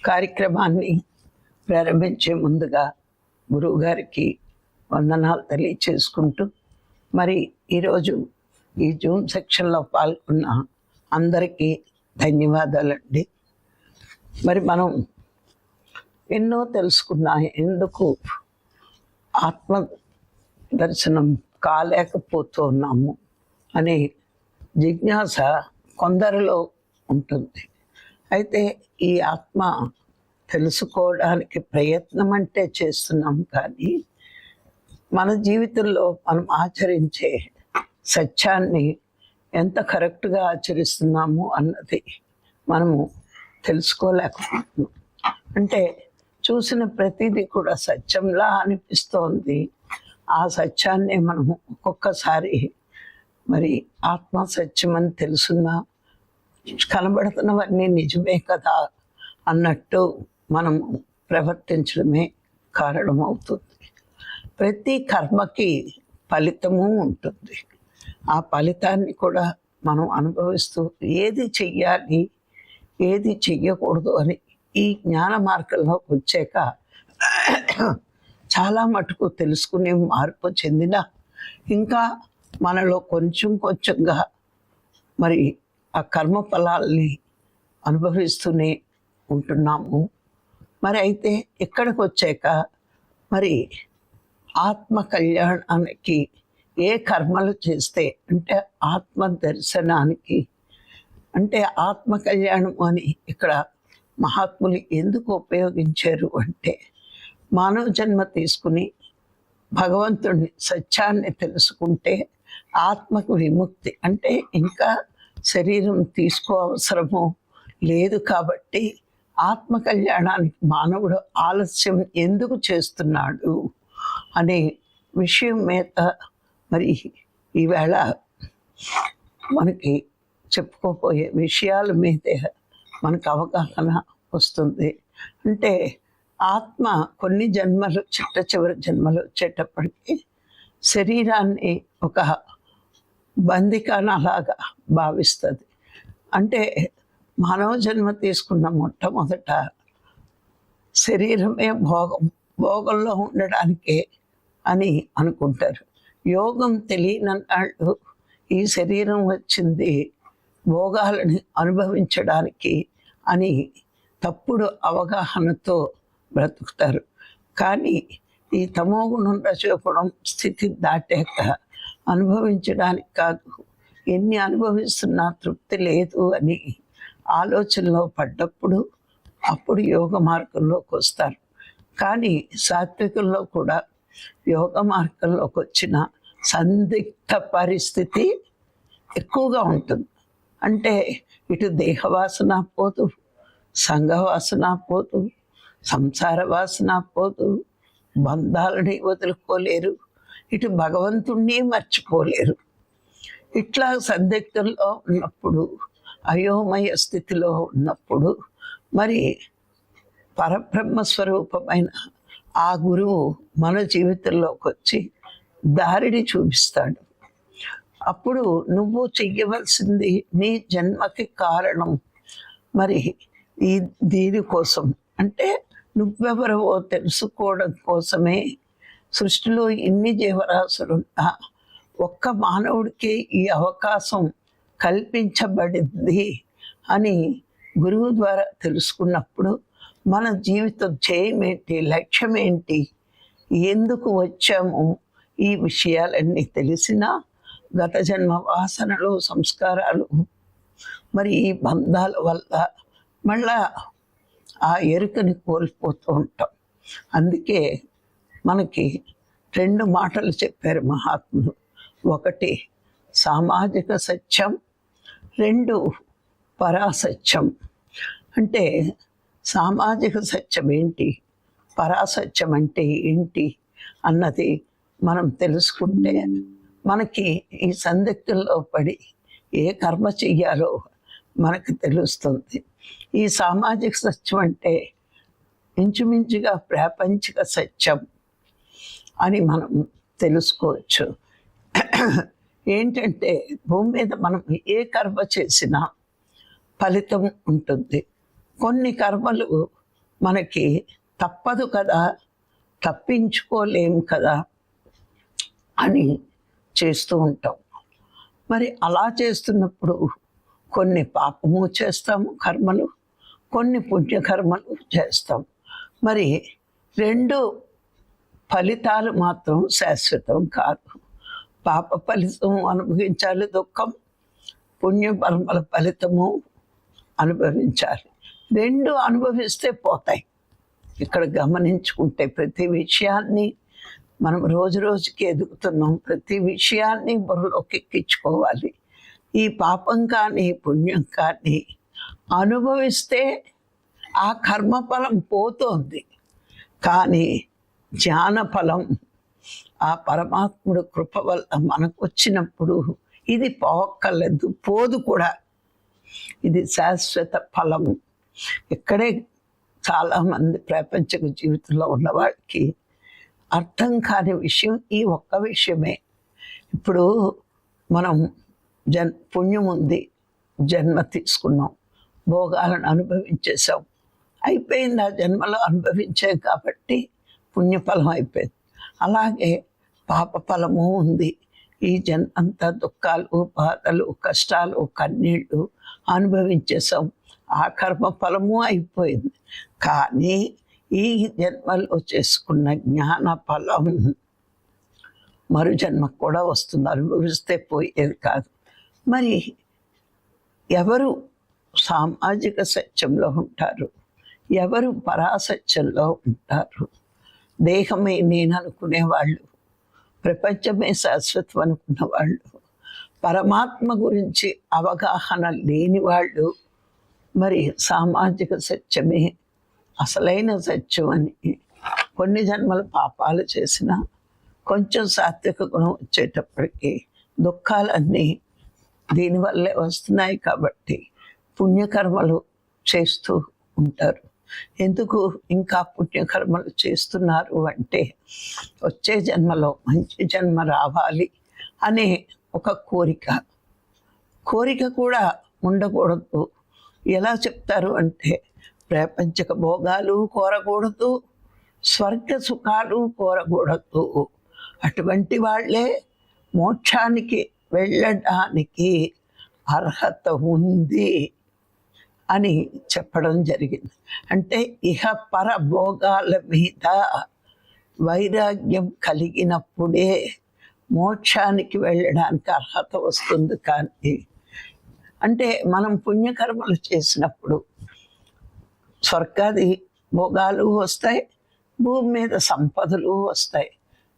కార్యక్రమాన్ని ప్రారంభించే ముందుగా గురువుగారికి వందనాలు తెలియచేసుకుంటూ, మరి ఈరోజు ఈ జూమ్ సెక్షన్లో పాల్గొన్న అందరికీ ధన్యవాదాలండి. మరి మనం ఎన్నో తెలుసుకున్నా, ఎందుకు ఆత్మ దర్శనం కాలేకపోతున్నాము అనే జిజ్ఞాస కొందరిలో ఉంటుంది. అయితే ఈ ఆత్మ తెలుసుకోవడానికి ప్రయత్నం అంటే చేస్తున్నాం, కానీ మన జీవితంలో మనం ఆచరించే సత్యాన్ని ఎంత కరెక్ట్గా ఆచరిస్తున్నాము అన్నది మనము తెలుసుకోలేకపోతున్నాం. అంటే చూసిన ప్రతిదీ కూడా సత్యంలా అనిపిస్తోంది. ఆ సత్యాన్ని మనము ఒక్కొక్కసారి మరి ఆత్మ సత్యం అని తెలుసున్నా కనబడుతున్నవన్నీ నిజమే కదా అన్నట్టు మనము ప్రవర్తించడమే కారణమవుతుంది. ప్రతి కర్మకి ఫలితము ఉంటుంది. ఆ ఫలితాన్ని కూడా మనం అనుభవిస్తూ ఏది చెయ్యాలి, ఏది చెయ్యకూడదు అని ఈ జ్ఞాన మార్గంలోకి వచ్చాక చాలా మటుకు తెలుసుకునే మార్పు చెందిన, ఇంకా మనలో కొంచెం కొంచెంగా మరి ఆ కర్మ ఫలాల్ని అనుభవిస్తూనే ఉంటున్నాము. మరి అయితే ఇక్కడికి వచ్చాక మరి ఆత్మ కళ్యాణానికి ఏ కర్మలు చేస్తే, అంటే ఆత్మ దర్శనానికి, అంటే ఆత్మ కళ్యాణం అని ఇక్కడ మహాత్ములు ఎందుకు ఉపయోగించారు అంటే, మానవ జన్మ తీసుకుని భగవంతుడిని సత్యాన్ని తెలుసుకుంటే ఆత్మకు విముక్తి, అంటే ఇంకా శరీరం తీసుకో అవసరము లేదు. కాబట్టి ఆత్మ కళ్యాణానికి మానవుడు ఆలస్యం ఎందుకు చేస్తున్నాడు అనే విషయం మీద మరి ఈవేళ మనకి చెప్పుకోపోయే విషయాల మీదే మనకు అవగాహన వస్తుంది. అంటే ఆత్మ కొన్ని జన్మలు, చివరి జన్మలు వచ్చేటప్పటికి శరీరాన్ని ఒక బందికానలాగా భావిస్తుంది. అంటే మానవ జన్మ తీసుకున్న మొట్టమొదట శరీరమే భోగంలో ఉండడానికే అని అనుకుంటారు. యోగం తెలియనన్నాళ్ళు ఈ శరీరం వచ్చింది భోగాలని అనుభవించడానికి అని తప్పుడు అవగాహనతో బ్రతుకుతారు. కానీ ఈ తమోగుణం, రజోగుణం స్థితి దాటాక అనుభవించడానికి కాదు, ఎన్ని అనుభవిస్తున్నా తృప్తి లేదు అని ఆలోచనలో పడ్డప్పుడు అప్పుడు యోగ మార్గంలోకి వస్తారు. కానీ సాత్వికంలో కూడా యోగ మార్గంలోకి వచ్చిన సందిగ్ధ పరిస్థితి ఎక్కువగా ఉంటుంది. అంటే ఇటు దేహవాసన పోదు, సంఘవాసన పోదు, సంసార వాసన పోదు, బంధాలని వదులుకోలేరు, ఇటు భగవంతుణ్ణి మర్చిపోలేరు. ఇట్లా సందిగ్ధంలో ఉన్నప్పుడు, అయోమయ స్థితిలో ఉన్నప్పుడు మరి పరబ్రహ్మ స్వరూపమైన ఆ గురువు మన జీవితంలోకి వచ్చి దారిని చూపిస్తాడు. అప్పుడు నువ్వు చెయ్యవలసింది, నీ జన్మకి కారణం మరి ఈ దీనికోసం, అంటే నువ్వెవరో తెలుసుకోవడం కోసమే సృష్టిలో ఇన్ని జీవరాశులున్నా ఒక్క మానవుడికి ఈ అవకాశం కల్పించబడింది అని గురువు ద్వారా తెలుసుకున్నప్పుడు మన జీవిత ధ్యేయం ఏంటి, లక్ష్యం ఏంటి, ఎందుకు వచ్చాము, ఈ విషయాలన్నీ తెలిసినా గత జన్మ వాసనలు, సంస్కారాలు, మరి ఈ బంధాల వల్ల మళ్ళా ఆ ఎరుకని కోల్పోతూ ఉంటాం. అందుకే మనకి రెండు మాటలు చెప్పారు మహాత్ములు. ఒకటి సామాజిక సత్యం, రెండు పరాసత్యం. అంటే సామాజిక సత్యం ఏంటి, పరాసత్యం అంటే ఏంటి అన్నది మనం తెలుసుకుంటే మనకి ఈ సందిగ్ధంలో పడి ఏ కర్మ చెయ్యాలో మనకు తెలుస్తుంది. ఈ సామాజిక సత్యం అంటే ఇంచుమించుగా ప్రాపంచిక సత్యం అని మనం తెలుసుకోవచ్చు. ఏంటంటే భూమి మీద మనం ఏ కర్మ చేసినా ఫలితం ఉంటుంది. కొన్ని కర్మలు మనకి తప్పదు కదా, తప్పించుకోలేము కదా అని చేస్తూ ఉంటాం. మరి అలా చేస్తున్నప్పుడు కొన్ని పాపము చేస్తాము కర్మలు, కొన్ని పుణ్యకర్మలు చేస్తాం. మరి రెండు ఫలితాలు మాత్రం శాశ్వతం కాదు. పాప ఫలితం అనుభవించాలి దుఃఖం, పుణ్యకర్మల ఫలితము అనుభవించాలి. రెండు అనుభవిస్తే పోతాయి. ఇక్కడ గమనించుకుంటే ప్రతి విషయాన్ని మనం రోజు రోజుకి ఎదుగుతున్నాం. ప్రతి విషయాన్ని బుర్రలోకి ఎక్కించుకోవాలి. ఈ పాపం కానీ పుణ్యం కానీ అనుభవిస్తే ఆ కర్మఫలం పోతోంది, కానీ జ్ఞానఫలం ఆ పరమాత్ముడు కృప వల్ల మనకు వచ్చినప్పుడు ఇది పోక్కర్లేదు, పోదు కూడా. ఇది శాశ్వత ఫలము. ఇక్కడే చాలామంది ప్రాపంచిక జీవితంలో ఉన్నవాడికి అర్థం కాని విషయం ఈ ఒక్క విషయమే. ఇప్పుడు మనం పుణ్యం ఉంది, జన్మ తీసుకున్నాం, భోగాలను అనుభవించేసాం, అయిపోయింది. ఆ జన్మలో అనుభవించాం కాబట్టి పుణ్యఫలం అయిపోయింది. అలాగే పాప ఫలము ఉంది. ఈ అంతా దుఃఖాలు, బాధలు, కష్టాలు, కన్నీళ్ళు అనుభవించేసాం. ఆ కర్మ ఫలము అయిపోయింది. కానీ ఈ జన్మలో చేసుకున్న జ్ఞాన ఫలం మరు జన్మకు కూడా వస్తుంది, అనుభవిస్తే పోయేది కాదు. మరి ఎవరు సామాజిక సత్యంలో ఉంటారు, ఎవరు పరాసత్యంలో ఉంటారు? దేహమే నేను అనుకునేవాళ్ళు, ప్రపంచమే శాశ్వతం అనుకున్న వాళ్ళు, పరమాత్మ గురించి అవగాహన లేని వాళ్ళు, మరి సామాజిక సత్యమే అసలైన సత్యం అని కొన్ని జన్మల పాపాలు చేసిన కొంచెం సాత్విక గుణం వచ్చేటప్పటికి దుఃఖాలన్నీ దీనివల్లే వస్తున్నాయి. కాబట్టి పుణ్యకర్మలు చేస్తూ ఉంటారు. ఎందుకు ఇంకా పుణ్యకర్మలు చేస్తున్నారు అంటే వచ్చే జన్మలో మంచి జన్మ రావాలి అనే ఒక కోరిక కూడా ఉండకూడదు. ఎలా చెప్తారు అంటే ప్రాపంచిక భోగాలు కోరకూడదు, స్వర్గ సుఖాలు కోరకూడదు. అటువంటి వాళ్ళే మోక్షానికి వెళ్ళడానికి అర్హత ఉంది అని చెప్పడం జరిగింది. అంటే ఇహ పర భోగాల మీద వైరాగ్యం కలిగినప్పుడే మోక్షానికి వెళ్ళడానికి అర్హత వస్తుంది. కానీ అంటే మనం పుణ్యకర్మలు చేసినప్పుడు స్వర్గాది భోగాలు వస్తాయి, భూమి మీద సంపదలు వస్తాయి.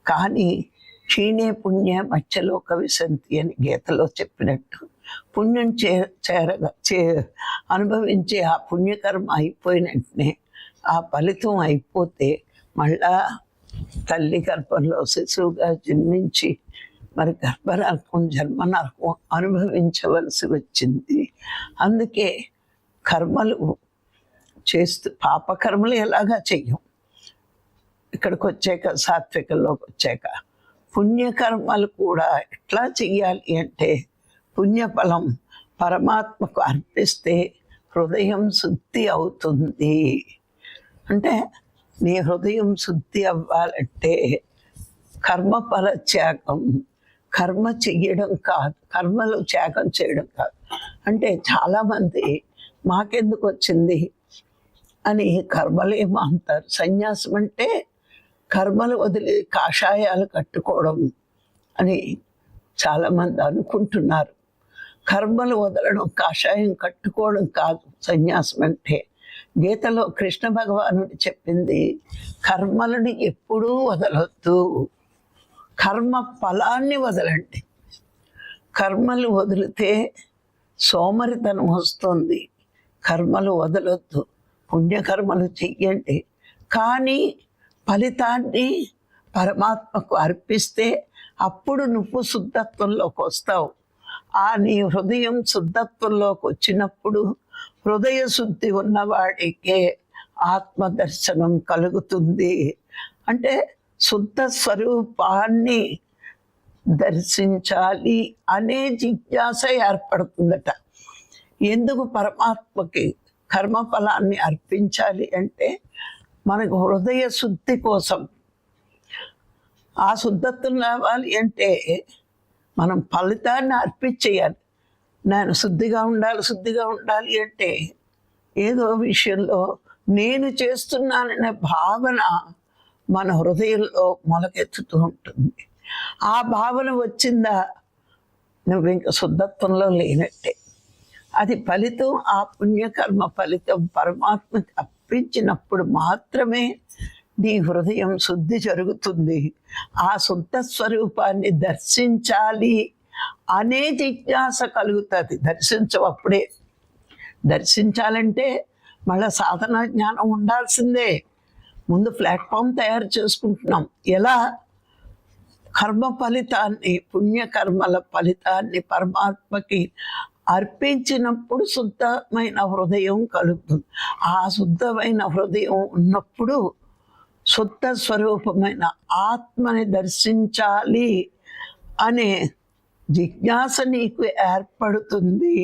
కానీ క్షీణే పుణ్య మధ్యలోక విశంతి అని గీతలో చెప్పినట్టు పుణ్యం అనుభవించే ఆ పుణ్యకర్మ అయిపోయిన వెంటనే ఆ ఫలితం అయిపోతే మళ్ళా తల్లి గర్భంలో శిశువుగా జన్మించి మరి గర్భనరకం జన్మనరకం అనుభవించవలసి వచ్చింది. అందుకే కర్మలు చేస్తూ పాపకర్మలు ఎలాగా చెయ్యం. ఇక్కడికి వచ్చాక సాత్వికంలోకి వచ్చాక పుణ్యకర్మలు కూడా ఎట్లా చెయ్యాలి అంటే పుణ్యఫలం పరమాత్మకు అర్పిస్తే హృదయం శుద్ధి అవుతుంది. అంటే నీ హృదయం శుద్ధి అవ్వాలంటే కర్మఫల త్యాగం, కర్మ చెయ్యడం కాదు, కర్మలు త్యాగం చేయడం కాదు. అంటే చాలామంది మాకెందుకు వచ్చింది అని కర్మలేమో అంటారు. సన్యాసం అంటే కర్మలు వదిలి కాషాయాలు కట్టుకోవడం అని చాలామంది అనుకుంటున్నారు. కర్మలు వదలడం, కాషాయం కట్టుకోవడం కాదు సన్యాసం అంటే. గీతలో కృష్ణ భగవానుడు చెప్పింది కర్మలను ఎప్పుడూ వదలొద్దు, కర్మ ఫలాన్ని వదలండి. కర్మలు వదిలితే సోమరితనం వస్తుంది. కర్మలు వదలొద్దు, పుణ్యకర్మలు చెయ్యండి. కానీ ఫలితాన్ని పరమాత్మకు అర్పిస్తే అప్పుడు నువ్వు శుద్ధత్వంలోకి వస్తావు. నీ హృదయం శుద్ధత్వంలోకి వచ్చినప్పుడు హృదయ శుద్ధి ఉన్నవాడికే ఆత్మదర్శనం కలుగుతుంది. అంటే శుద్ధ స్వరూపాన్ని దర్శించాలి అనే జిజ్ఞాస ఏర్పడుతుందట. ఎందుకు పరమాత్మకి కర్మఫలాన్ని అర్పించాలి అంటే మనకు హృదయ శుద్ధి కోసం. ఆ శుద్ధత్వం రావాలి అంటే మనం ఫలితాన్ని అర్పించేయాలి. నేను శుద్ధిగా ఉండాలి అంటే ఏదో విషయంలో నేను చేస్తున్నాననే భావన మన హృదయంలో మొలకెత్తుతూ ఉంటుంది. ఆ భావన వచ్చిందా, నువ్వు ఇంకా శుద్ధత్వంలో లేనట్టే. అది ఫలితం, ఆ పుణ్యకర్మ ఫలితం పరమాత్మకి అర్పించినప్పుడు మాత్రమే నీ హృదయం శుద్ధి జరుగుతుంది. ఆ శుద్ధ స్వరూపాన్ని దర్శించాలి అనే జిజ్ఞాస కలుగుతుంది. అప్పుడే దర్శించాలంటే మళ్ళీ సాధన జ్ఞానం ఉండాల్సిందే. ముందు ప్లాట్ఫామ్ తయారు చేసుకుంటున్నాం. ఎలా? కర్మ ఫలితాన్ని, పుణ్యకర్మల ఫలితాన్ని పరమాత్మకి అర్పించినప్పుడు శుద్ధమైన హృదయం కలుగుతుంది. ఆ శుద్ధమైన హృదయం ఉన్నప్పుడు శుద్ధ స్వరూపమైన ఆత్మని దర్శించాలి అనే జిజ్ఞాస నీకు ఏర్పడుతుంది.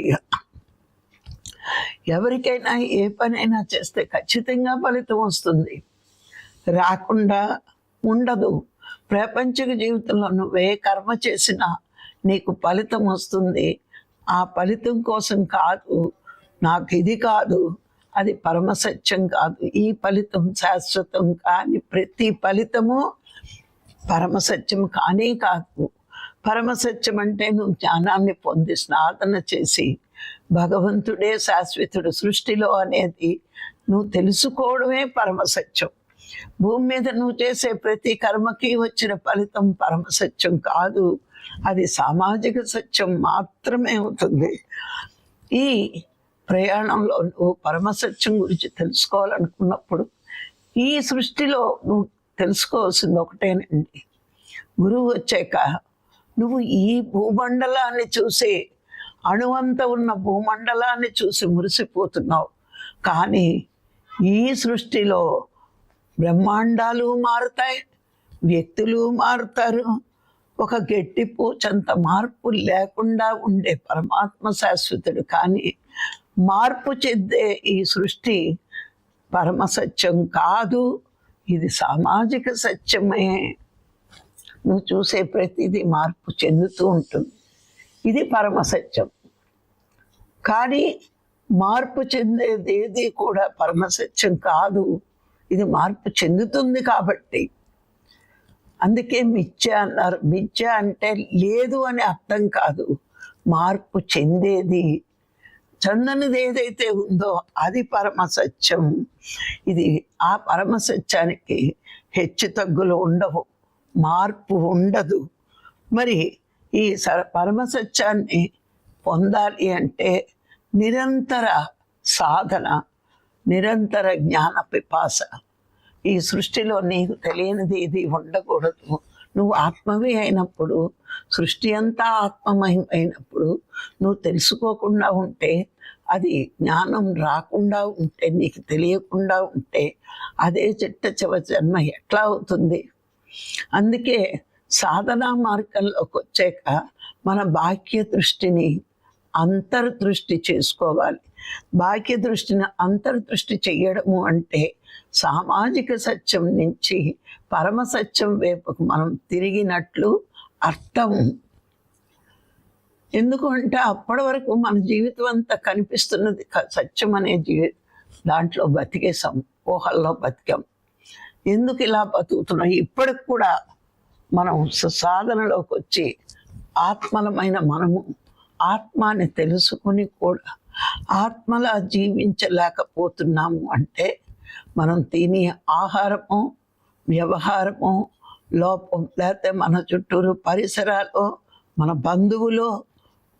ఎవరికైనా ఏ పనైనా చేస్తే ఖచ్చితంగా ఫలితం వస్తుంది, రాకుండా ఉండదు. ప్రాపంచిక జీవితంలో నువ్వే కర్మ చేసినా నీకు ఫలితం వస్తుంది. ఆ ఫలితం కోసం కాదు, నాకు ఇది కాదు, అది పరమసత్యం కాదు, ఈ ఫలితం శాశ్వతం కాని ప్రతి ఫలితము పరమసత్యం కానే కాదు. పరమసత్యం అంటే నువ్వు జ్ఞానాన్ని పొంది సాధన చేసి భగవంతుడే శాశ్వతుడు సృష్టిలో అనేది నువ్వు తెలుసుకోవడమే పరమసత్యం. భూమి మీద నువ్వు చేసే ప్రతి కర్మకి వచ్చిన ఫలితం పరమసత్యం కాదు, అది సామాజిక సత్యం మాత్రమే అవుతుంది. ఈ ప్రయాణంలో నువ్వు పరమసత్యం గురించి తెలుసుకోవాలనుకున్నప్పుడు ఈ సృష్టిలో నువ్వు తెలుసుకోవాల్సింది ఒకటేనండి. గురువు వచ్చాక నువ్వు ఈ భూమండలాన్ని చూసి, అణువంత ఉన్న భూమండలాన్ని చూసి మురిసిపోతున్నావు. కానీ ఈ సృష్టిలో బ్రహ్మాండాలు మారుతాయి, వ్యక్తులు మారుతారు. ఒక గట్టి పూచంత మార్పు లేకుండా ఉండే పరమాత్మ శాశ్వతుడు. కానీ మార్పు చెందే ఈ సృష్టి పరమసత్యం కాదు, ఇది సామాజిక సత్యమే. నువ్వు చూసే ప్రతిదీ మార్పు చెందుతూ ఉంటుంది, ఇది పరమసత్యం. కానీ మార్పు చెందేది ఏది కూడా పరమసత్యం కాదు, ఇది మార్పు చెందుతుంది. కాబట్టి అందుకే మిథ్య అన్నారు. మిథ్య అంటే లేదు అని అర్థం కాదు, మార్పు చెందేది. చందనిది ఏదైతే ఉందో అది పరమసత్యం. ఇది ఆ పరమసత్యానికి హెచ్చు తగ్గులు ఉండవు, మార్పు ఉండదు. మరి ఈ పరమసత్యాన్ని పొందాలి అంటే నిరంతర సాధన, నిరంతర జ్ఞాన పిపాస. ఈ సృష్టిలో నీకు తెలియనిది ఇది ఉండకూడదు. నువ్వు ఆత్మవి అయినప్పుడు, సృష్టి అంతా ఆత్మమయమైనప్పుడు నువ్వు తెలుసుకోకుండా ఉంటే, అది జ్ఞానం రాకుండా ఉంటే, నీకు తెలియకుండా ఉంటే అదే చిట్ట జన్మ ఎట్లా అవుతుంది? అందుకే సాధనా మార్గంలోకి వచ్చాక మన బాహ్య దృష్టిని అంతర్దృష్టి చేసుకోవాలి. బాహ్య దృష్టిని అంతర్దృష్టి చెయ్యడము అంటే సామాజిక సత్యం నుంచి పరమసత్యం వైపుకు మనం తిరిగినట్లు అర్థం. ఎందుకు అంటే అప్పటి వరకు మన జీవితం అంతా కనిపిస్తున్నది సత్యం అనే దాంట్లో బతికేసాం, ఊహల్లో బతికాం. ఎందుకు ఇలా బతుకుతున్నాం? ఇప్పటికి కూడా మనం సాధనలోకి వచ్చి ఆత్మలమైన మనము ఆత్మాని తెలుసుకుని కూడా ఆత్మలా జీవించలేకపోతున్నాము అంటే మనం తినే ఆహారము, వ్యవహారము లోపం, లేకపోతే మన చుట్టూరు పరిసరాలు, మన బంధువులు,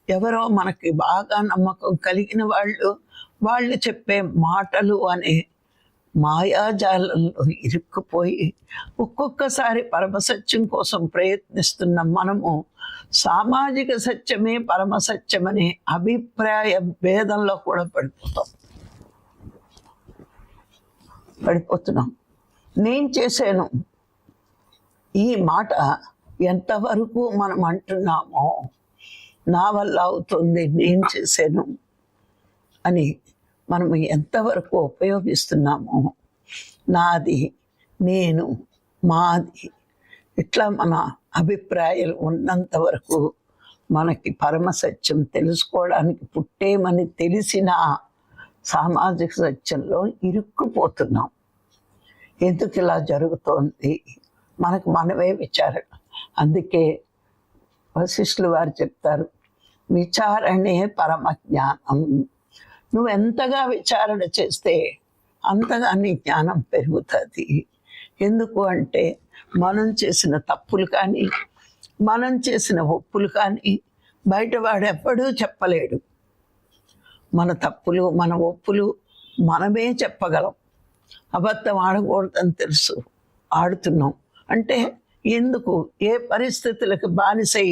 ఎవరో మనకి బాగా నమ్మకం కలిగిన వాళ్ళు చెప్పే మాటలు అనే మాయాజాలంలో ఇరుక్కుపోయి ఒక్కొక్కసారి పరమసత్యం కోసం ప్రయత్నిస్తున్న మనము సామాజిక సత్యమే పరమసత్యమనే అభిప్రాయ భేదంలో కూడా పడిపోతున్నాం. నేను చేశాను ఈ మాట ఎంతవరకు మనం అంటున్నామో, నా వల్ల అవుతుంది, నేను చేశాను అని మనం ఎంతవరకు ఉపయోగిస్తున్నామో, నాది, నేను, మాది, ఇట్లా మన అభిప్రాయాలు ఉన్నంత వరకు మనకి పరమ సత్యం తెలుసుకోవడానికి పుట్టేమని తెలిసిన సామాజిక సత్యంలో ఇరుక్కుపోతున్నాం. ఎందుకు ఇలా జరుగుతోంది? మనకు మనమే విచారణ. అందుకే వశిష్ఠులు వారు చెప్తారు, విచారణే పరమ జ్ఞానం. నువ్వు ఎంతగా విచారణ చేస్తే అంతగా నీ జ్ఞానం పెరుగుతుంది. ఎందుకు అంటే మనం చేసిన తప్పులు కానీ, మనం చేసిన ఒప్పులు కానీ బయటవాడు ఎప్పుడూ చెప్పలేడు. మన తప్పులు, మన ఒప్పులు మనమే చెప్పగలం. అబద్ధం ఆడకూడదని తెలుసు, ఆడుతున్నాం. అంటే ఎందుకు, ఏ పరిస్థితులకు బానిసై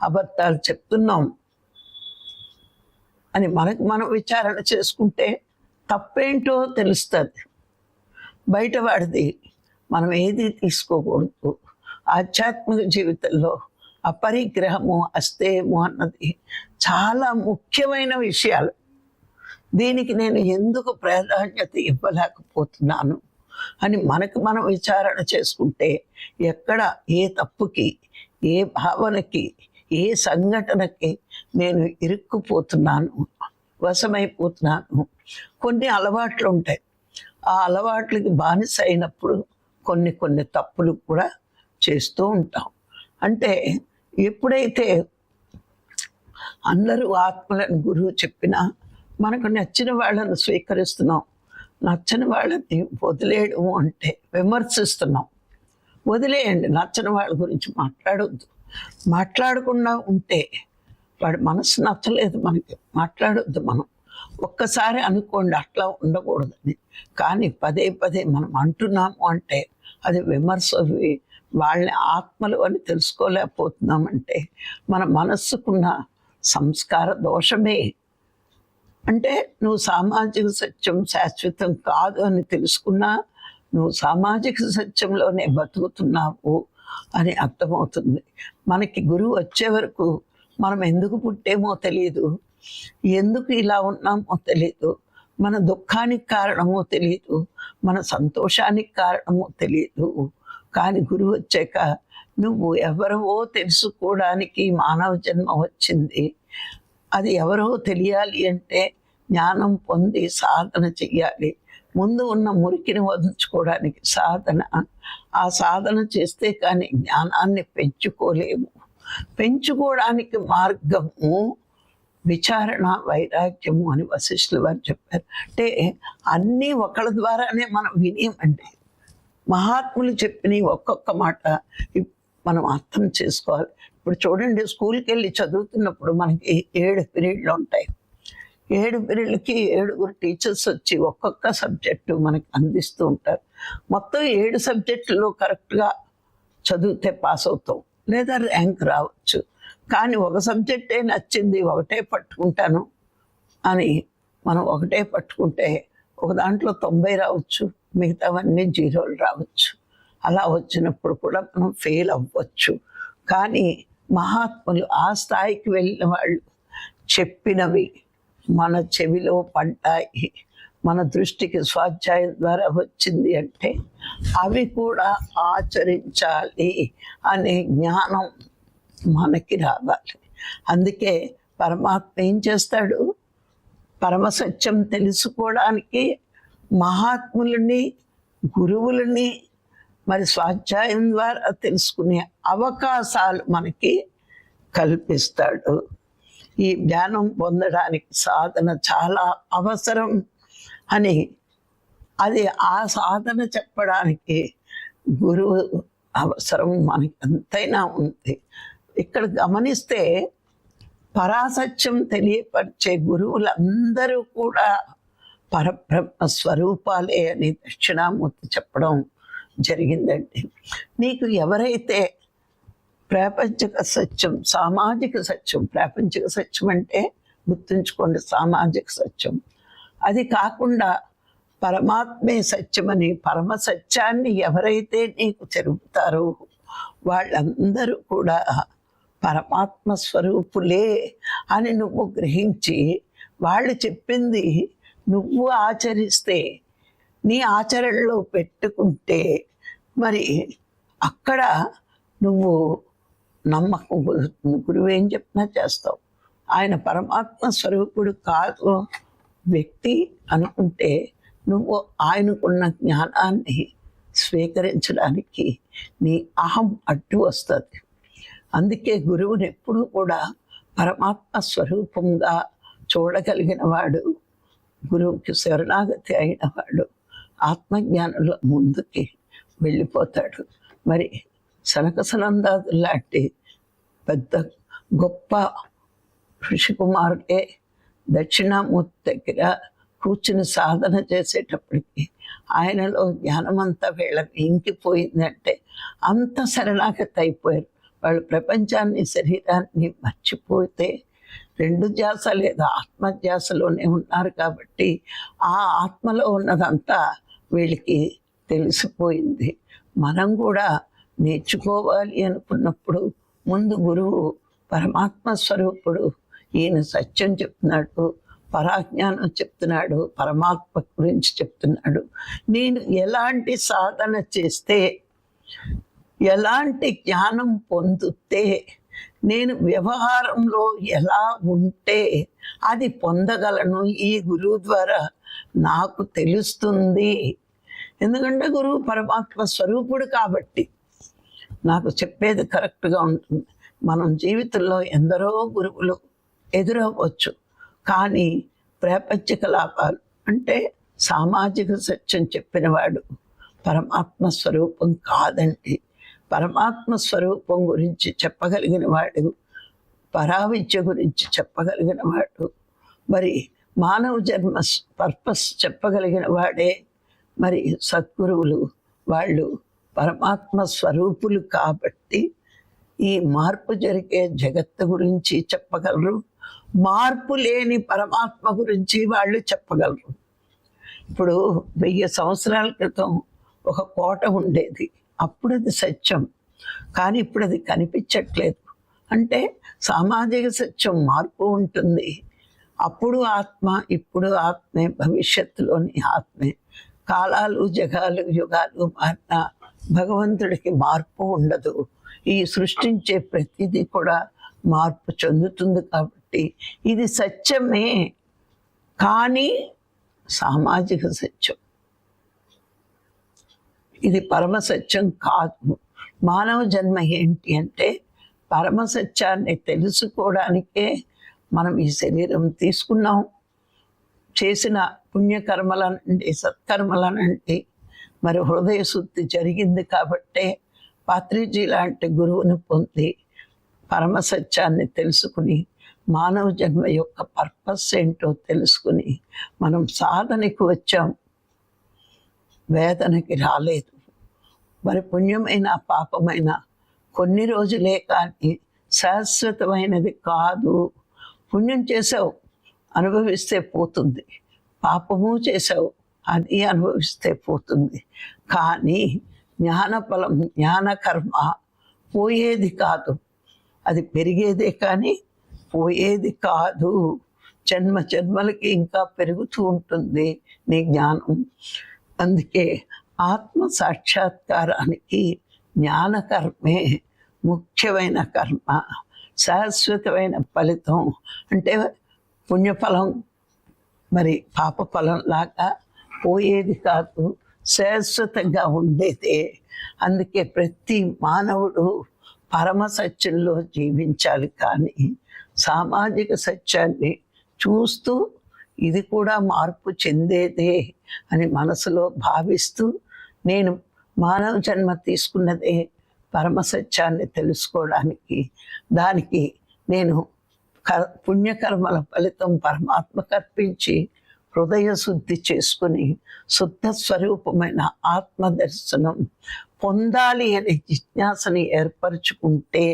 అబద్ధాలు చెప్తున్నాం అని మనకు మనం విచారణ చేసుకుంటే తప్పేంటో తెలుస్తుంది. బయటవాడిది మనం ఏది తీసుకోకూడదు. ఆధ్యాత్మిక జీవితంలో అపరిగ్రహము, అస్తేయము అన్నది చాలా ముఖ్యమైన విషయాలు. దీనికి నేను ఎందుకు ప్రాధాన్యత ఇవ్వలేకపోతున్నాను అని మనకు మనం విచారణ చేసుకుంటే ఎక్కడ ఏ తప్పుకి, ఏ భావనకి, ఏ సంఘటనకి నేను ఇరుక్కుపోతున్నాను, వశమైపోతున్నాను. కొన్ని అలవాట్లు ఉంటాయి. ఆ అలవాట్లకి బానిస అయినప్పుడు కొన్ని తప్పులు కూడా చేస్తూ ఉంటాం. అంటే ఎప్పుడైతే అందరూ ఆత్మలను గురువు చెప్పినా మనకు నచ్చిన వాళ్ళని స్వీకరిస్తున్నాం, నచ్చని వాళ్ళని వదిలేయడం అంటే విమర్శిస్తున్నాం. వదిలేయండి, నచ్చని వాళ్ళ గురించి మాట్లాడొద్దు. మాట్లాడకుండా ఉంటే వాడి మనసు నచ్చలేదు మనకి, మాట్లాడొద్దు. మనం ఒక్కసారి అనుకోండి అట్లా ఉండకూడదని, కానీ పదే పదే మనం అంటున్నాము అంటే అది విమర్శ. వాళ్ళని ఆత్మలు అని తెలుసుకోలేకపోతున్నామంటే మన మనస్సుకున్న సంస్కార దోషమే. అంటే నువ్వు సామాజిక సత్యం శాశ్వతం కాదు అని తెలుసుకున్నా నువ్వు సామాజిక సత్యంలోనే బతుకుతున్నావు అని అర్థమవుతుంది. మనకి గురువు వచ్చే వరకు మనం ఎందుకు పుట్టేమో తెలియదు, ఎందుకు ఇలా ఉన్నామో తెలియదు, మన దుఃఖానికి కారణమో తెలియదు, మన సంతోషానికి కారణమో తెలియదు. కానీ గురువు వచ్చాక నువ్వు ఎవరో తెలుసుకోవడానికి మానవ జన్మ వచ్చింది. అది ఎవరో తెలియాలి అంటే జ్ఞానం పొంది సాధన చెయ్యాలి. ముందు ఉన్న మురికిని వదిలించుకోవడానికి సాధన. ఆ సాధన చేస్తే కానీ జ్ఞానాన్ని పెంచుకోలేము. పెంచుకోవడానికి మార్గము విచారణ, వైరాగ్యము అని వశిష్ఠులు వారు చెప్పారు. అంటే అన్నీ ఒకళ్ళ ద్వారానే మనం వినేమండి. మహాత్ములు చెప్పిన ఒక్కొక్క మాట మనం అర్థం చేసుకోవాలి. ఇప్పుడు చూడండి, స్కూల్కి వెళ్ళి చదువుతున్నప్పుడు మనకి 7 పీరియడ్లు ఉంటాయి. 7 పీరియడ్లకి 7 టీచర్స్ వచ్చి ఒక్కొక్క సబ్జెక్టు మనకి అందిస్తూ ఉంటారు. మొత్తం 7 సబ్జెక్టులో కరెక్ట్గా చదివితే పాస్ అవుతాం, లేదా ర్యాంక్ రావచ్చు. కానీ ఒక సబ్జెక్టే నచ్చింది, ఒకటే పట్టుకుంటాను అని మనం ఒకటే పట్టుకుంటే ఒక దాంట్లో 90 రావచ్చు, మిగతావన్నీ 0లు రావచ్చు. అలా వచ్చినప్పుడు కూడా మనం ఫెయిల్ అవ్వచ్చు. కానీ మహాత్ములు ఆ స్థాయికి వెళ్ళిన వాళ్ళు చెప్పినవి మన చెవిలో పడ్డాయి, మన దృష్టికి స్వాధ్యాయం ద్వారా వచ్చింది అంటే అవి కూడా ఆచరించాలి అనే జ్ఞానం మనకి రావాలి. అందుకే పరమాత్మ ఏం చేస్తాడు, పరమసత్యం తెలుసుకోవడానికి మహాత్ములని, గురువులని మరి స్వాధ్యాయం ద్వారా తెలుసుకునే అవకాశాలు మనకి కల్పిస్తాడు. ఈ జ్ఞానం పొందడానికి సాధన చాలా అవసరం అని, అది ఆ సాధన చెప్పడానికి గురువు అవసరం మనకి ఎంతైనా ఉంది. ఇక్కడ గమనిస్తే పరాసత్యం తెలియపరిచే గురువులందరూ కూడా పరబ్రహ్మ స్వరూపాలే అని దక్షిణామూర్తి చెప్పడం జరిగిందండి. నీకు ఎవరైతే ప్రాపంచిక సత్యం, సామాజిక సత్యం, ప్రాపంచిక సత్యం అంటే గుర్తుంచుకోండి సామాజిక సత్యం, అది కాకుండా పరమాత్మే సత్యమని పరమ సత్యాన్ని ఎవరైతే నీకు చెరుపుతారో వాళ్ళందరూ కూడా పరమాత్మ స్వరూపులే అని నువ్వు గ్రహించి వాళ్ళు చెప్పింది నువ్వు ఆచరిస్తే, నీ ఆచరణలో పెట్టుకుంటే మరి అక్కడ నువ్వు నమ్మకం కుదురుతుంది. గురువు ఏం చెప్పినా చేస్తావు. ఆయన పరమాత్మ స్వరూపుడు కాదు వ్యక్తి అనుకుంటే నువ్వు ఆయనకున్న జ్ఞానాన్ని స్వీకరించడానికి నీ అహం అడ్డు వస్తుంది. అందుకే గురువుని ఎప్పుడూ కూడా పరమాత్మ స్వరూపంగా చూడగలిగిన వాడు, గురువుకి శరణాగతి అయిన వాడు ఆత్మజ్ఞానంలో ముందుకి వెళ్ళిపోతాడు. మరి సనకసనందాదులు లాంటి పెద్ద గొప్ప ఋషికుమారుడే దక్షిణామూర్తి దగ్గర కూర్చుని సాధన చేసేటప్పటికి ఆయనలో జ్ఞానమంతా వీళ్ళకి ఇంకిపోయిందంటే అంత శరణాగతి అయిపోయారు. వాళ్ళు ప్రపంచాన్ని, శరీరాన్ని మర్చిపోతే రెండు ధ్యాస లేదా ఆత్మధ్యాసలోనే ఉన్నారు కాబట్టి ఆ ఆత్మలో ఉన్నదంతా వీళ్ళకి తెలిసిపోయింది. మనం కూడా నేర్చుకోవాలి అనుకున్నప్పుడు ముందు గురువు పరమాత్మ స్వరూపుడు, ఈయన సత్యం చెప్తున్నాడు, పరాజ్ఞానం చెప్తున్నాడు, పరమాత్మ గురించి చెప్తున్నాడు. నేను ఎలాంటి సాధన చేస్తే, ఎలాంటి జ్ఞానం పొందితే, నేను వ్యవహారంలో ఎలా ఉంటే అది పొందగలను, ఈ గురువు ద్వారా నాకు తెలుస్తుంది. ఎందుకంటే గురువు పరమాత్మ స్వరూపుడు కాబట్టి నాకు చెప్పేది కరెక్ట్గా ఉంటుంది. మనం జీవితంలో ఎందరో గురువులు ఎదురవ్వచ్చు, కానీ ప్రాపంచిక లాభాలు అంటే సామాజిక సత్యం చెప్పినవాడు పరమాత్మ స్వరూపం కాదండి. పరమాత్మ స్వరూపం గురించి చెప్పగలిగిన వాడు, పరావిద్య గురించి చెప్పగలిగిన వాడు, మరి మానవ జన్మ పర్పస్ చెప్పగలిగిన వాడే మరి సద్గురువులు. వాళ్ళు పరమాత్మ స్వరూపులు కాబట్టి ఈ మార్పు జరిగే జగత్తు గురించి చెప్పగలరు, మార్పు లేని పరమాత్మ గురించి వాళ్ళు చెప్పగలరు. ఇప్పుడు 1000 సంవత్సరాల క్రితం ఒక కోట ఉండేది, అప్పుడు అది సత్యం, కానీ ఇప్పుడు అది కనిపించట్లేదు. అంటే సామాజిక సత్యం మార్పు ఉంటుంది. అప్పుడు ఆత్మ, ఇప్పుడు ఆత్మే, భవిష్యత్తులోని ఆత్మే. కాలాలు, జగాలు, యుగాలు మారిన భగవంతుడికి మార్పు ఉండదు. ఈ సృష్టించే ప్రతిదీ కూడా మార్పు చెందుతుంది కాబట్టి ఇది సత్యమే, కానీ సామాజిక సత్యం, ఇది పరమ సత్యం కాదు. మానవ జన్మ ఏంటి అంటే పరమ సత్యాన్ని తెలుసుకోవడానికే మనం ఈ శరీరం తీసుకున్నాం. చేసిన పుణ్యకర్మలనండి, సత్కర్మలనండి, మరి హృదయ శుద్ధి జరిగింది కాబట్టే పాత్రిజీ లాంటి గురువుని పొంది పరమ సత్యాన్ని తెలుసుకుని మానవ జన్మ యొక్క పర్పస్ ఏంటో తెలుసుకుని మనం సాధనకి వచ్చాం, వేదనకి రాలేదు. మరి పుణ్యమైన పాపమైన కొన్ని రోజులే కానీ శాశ్వతమైనది కాదు. పుణ్యం చేసావు, అనుభవిస్తే పోతుంది, పాపము చేసావు, అది అనుభవిస్తే పోతుంది. కానీ జ్ఞానఫలం, జ్ఞానకర్మ పోయేది కాదు, అది పెరిగేదే కానీ పోయేది కాదు. జన్మ జన్మలకి ఇంకా పెరుగుతూ ఉంటుంది నీ జ్ఞానం. అందుకే ఆత్మ సాక్షాత్కారానికి జ్ఞానకర్మే ముఖ్యమైన కర్మ, శాశ్వతమైన ఫలితం. అంటే పుణ్యఫలం మరి పాపఫలం లాగా పోయేది కాదు, శాశ్వతంగా ఉండేదే. అందుకే ప్రతి మానవుడు పరమ సత్యంలో జీవించాలి, కానీ సామాజిక సత్యాన్ని చూస్తూ ఇది కూడా మార్పు చెందేదే అని మనసులో భావిస్తూ నేను మానవ జన్మ తీసుకున్నదే పరమ సత్యాన్ని తెలుసుకోవడానికి, దానికి నేను పుణ్యకర్మల ఫలితం పరమాత్మ కర్పించి హృదయ శుద్ధి చేసుకుని శుద్ధ స్వరూపమైన ఆత్మదర్శనం పొందాలి అనే జిజ్ఞాసని ఏర్పరచుకుంటే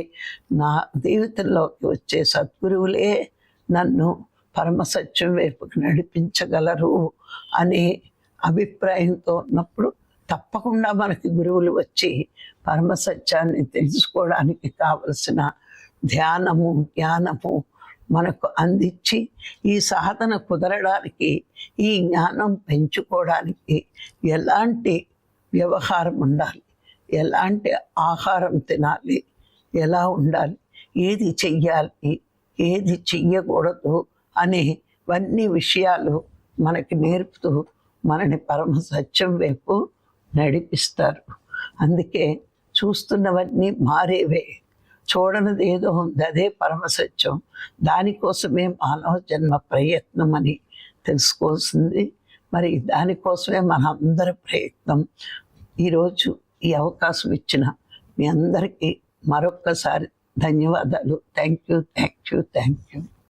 నా జీవితంలోకి వచ్చే సద్గురువులే నన్ను పరమసత్యం వైపుకి నడిపించగలరు అనే అభిప్రాయంతో ఉన్నప్పుడు తప్పకుండా మనకి గురువులు వచ్చి పరమసత్యాన్ని తెలుసుకోవడానికి కావలసిన ధ్యానము, జ్ఞానము మనకు అందించి ఈ సాధన కుదరడానికి, ఈ జ్ఞానం పెంచుకోవడానికి ఎలాంటి వ్యవహారం ఉండాలి, ఎలాంటి ఆహారం తినాలి, ఎలా ఉండాలి, ఏది చెయ్యాలి, ఏది చెయ్యకూడదు అనేవన్నీ విషయాలు మనకి నేర్పుతూ మనని పరమ సత్యం వైపు నడిపిస్తారు. అందుకే చూస్తున్నవన్నీ మారేవే, చూడనిది ఏదో ఉంది అదే పరమసత్యం. దానికోసమే మానవ జన్మ ప్రయత్నం అని తెలుసుకోవాల్సింది. మరి దానికోసమే మన అందరి ప్రయత్నం. ఈరోజు ఈ అవకాశం ఇచ్చిన మీ అందరికీ మరొక్కసారి ధన్యవాదాలు. Thank you.